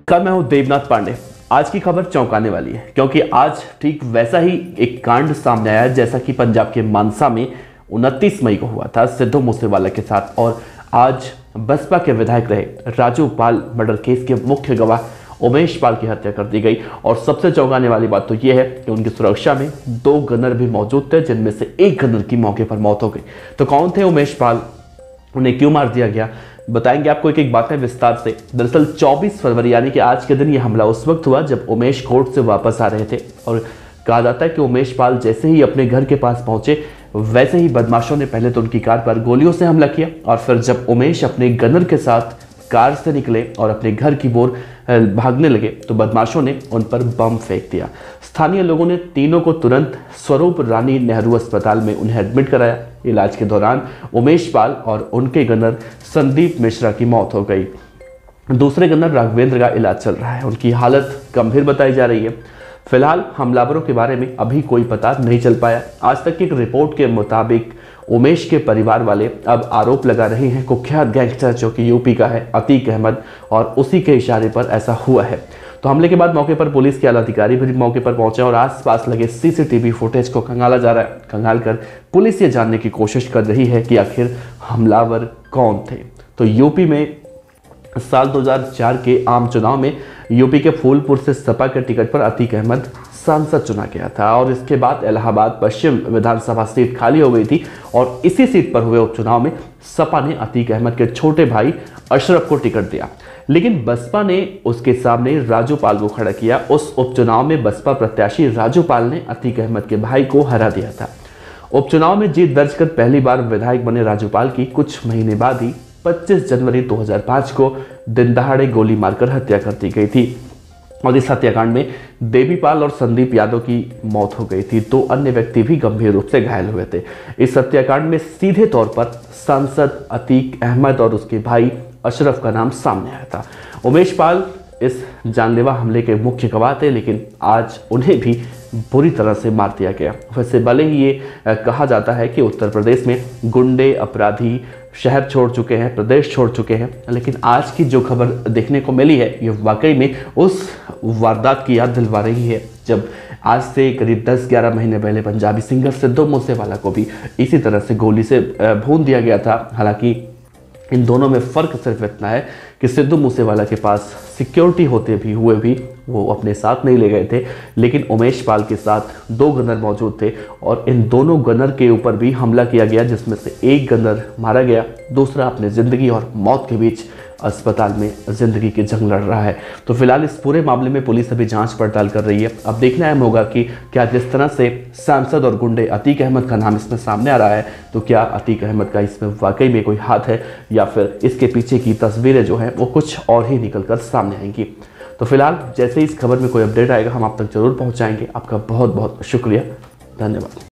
कल मैं हूं देवनाथ पांडे। आज की खबर चौंकाने वाली है क्योंकि आज ठीक वैसा ही एक कांड सामने आया जैसा कि पंजाब के मानसा में 29 मई को हुआ था सिद्धू मूसेवाला के साथ। और आज बसपा के विधायक रहे राजू पाल मर्डर केस के मुख्य गवाह उमेश पाल की हत्या कर दी गई। और सबसे चौंकाने वाली बात तो यह है कि उनकी सुरक्षा में 2 गनर भी मौजूद थे, जिनमें से एक गनर की मौके पर मौत हो गई। तो कौन थे उमेश पाल, उन्हें क्यों मार दिया गया, बताएंगे आपको एक एक बातें विस्तार से। दरअसल 24 फरवरी यानी कि आज के दिन यह हमला उस वक्त हुआ जब उमेश कोर्ट से वापस आ रहे थे। और कहा जाता है कि उमेश पाल जैसे ही अपने घर के पास पहुंचे वैसे ही बदमाशों ने पहले तो उनकी कार पर गोलियों से हमला किया और फिर जब उमेश अपने गनर के साथ कार से निकले और अपने घर की ओर भागने लगे तो बदमाशों ने उन पर बम फेंक दिया। स्थानीय लोगों ने तीनों को तुरंत स्वरूप रानी नेहरू अस्पताल में उन्हें एडमिट कराया। इलाज के दौरान उमेश पाल और उनके गनर संदीप मिश्रा की मौत हो गई। दूसरे गनर राघवेंद्र का इलाज चल रहा है, उनकी हालत गंभीर बताई जा रही है। फिलहाल हमलावरों के बारे में अभी कोई पता नहीं चल पाया। आज तक की एक रिपोर्ट के मुताबिक उमेश के परिवार वाले अब आरोप लगा रहे हैं कुख्यात गैंगस्टर जो कि यूपी का है अतीक अहमद, और उसी के इशारे पर ऐसा हुआ है। तो हमले के बाद मौके पर पुलिस के आला अधिकारी भी मौके पर पहुंचे और आसपास लगे सीसीटीवी फुटेज को खंगाला जा रहा है। खंगाल कर पुलिस ये जानने की कोशिश कर रही है कि आखिर हमलावर कौन थे। तो यूपी में साल 2004 के आम चुनाव में यूपी के फूलपुर से सपा के टिकट पर अतीक अहमद सांसद चुना गया था और इसके बाद इलाहाबाद पश्चिम विधानसभा सीट खाली हो गई थी और इसी सीट पर हुए उपचुनाव में सपा ने अतीक अहमद के छोटे भाई अशरफ को टिकट दिया, लेकिन बसपा ने उसके सामने राजू पाल को खड़ा किया। उस उपचुनाव में बसपा प्रत्याशी राजू पाल ने अतीक अहमद के भाई को हरा दिया था। उपचुनाव में जीत दर्ज कर पहली बार विधायक बने राजू पाल की कुछ महीने बाद ही 25 जनवरी 2005 को दिन दहाड़े गोली मारकर हत्या कर दी गई थी और इस हत्याकांड में देवीपाल और संदीप यादव की मौत हो गई थी। 2 अन्य व्यक्ति भी गंभीर रूप से घायल हुए थे। इस हत्याकांड में सीधे तौर पर सांसद अतीक अहमद और उसके भाई अशरफ का नाम सामने आया था। उमेश पाल इस जानलेवा हमले के मुख्य गवाह थे, लेकिन आज उन्हें भी बुरी तरह से मार दिया गया। वैसे भले ही ये कहा जाता है कि उत्तर प्रदेश में गुंडे अपराधी शहर छोड़ चुके हैं, प्रदेश छोड़ चुके हैं, लेकिन आज की जो खबर देखने को मिली है ये वाकई में उस वारदात की याद दिलवा रही है जब आज से करीब 10-11 महीने पहले पंजाबी सिंगर सिद्धू मूसेवाला को भी इसी तरह से गोली से भून दिया गया था। हालांकि इन दोनों में फ़र्क सिर्फ इतना है कि सिद्धू मूसेवाला के पास सिक्योरिटी होते भी हुए भी वो अपने साथ नहीं ले गए थे, लेकिन उमेश पाल के साथ 2 गनर मौजूद थे और इन दोनों गनर के ऊपर भी हमला किया गया, जिसमें से एक गनर मारा गया, दूसरा अपने ज़िंदगी और मौत के बीच अस्पताल में ज़िंदगी की जंग लड़ रहा है। तो फिलहाल इस पूरे मामले में पुलिस अभी जांच पड़ताल कर रही है। अब देखना अहम होगा कि क्या जिस तरह से सांसद और गुंडे अतीक अहमद का नाम इसमें सामने आ रहा है तो क्या अतीक अहमद का इसमें वाकई में कोई हाथ है या फिर इसके पीछे की तस्वीरें जो हैं वो कुछ और ही निकल कर सामने आएंगी। तो फिलहाल जैसे ही इस खबर में कोई अपडेट आएगा हम आप तक जरूर पहुँचाएंगे। आपका बहुत बहुत शुक्रिया, धन्यवाद।